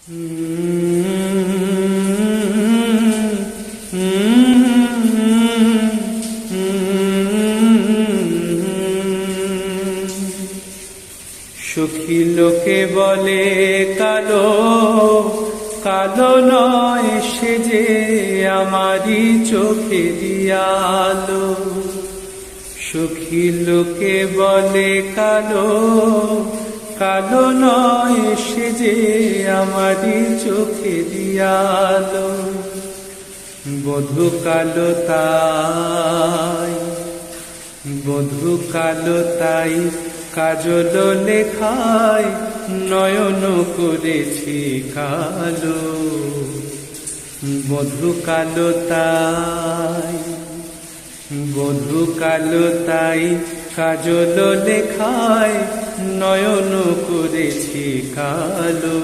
সুখী লোকে বলে কালো, কালো নয় সে যে আমারই চোখে দিয়ালো। সুখী লোকে বলে কালো, কালো নয় সে যে আমারই চোখে দিয়ালো। বধূ কালো তাই, বধূ কালো তাই কাজল লেখায় নয়ন করেছি কালো। বধূ কালো তাই, বধূ কালো তাই কাজল লেখায় নয়ন করেছি কালো।